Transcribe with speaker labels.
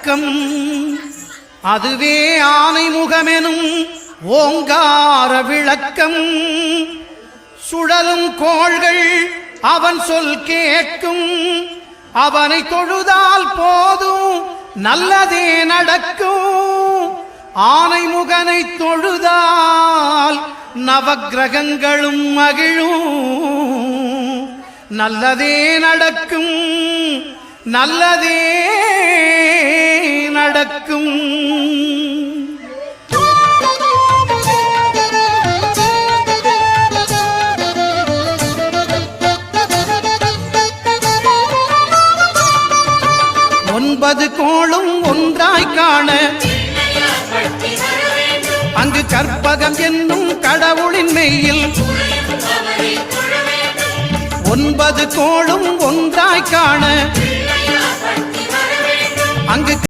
Speaker 1: அடக்கம். அதுவே ஆனை முகமெனும் ஓங்கார விளக்கம். சுழலும் கோள்கள் அவன் சொல் கேட்கும். அவனை தொழுதால் போதும் நல்லதே நடக்கும். ஆனை முகனை தொழுதால் நவக்கிரகங்களும் மகிழும். நல்லதே நடக்கும், நல்லதே நடக்கும். ஒன்பது கோளும் ஒன்றாய் காண அங்கு கற்பகம் என்னும் கடவுளின் மெய்யில். ஒன்பது கோளும் ஒன்றாய் காண அங்கு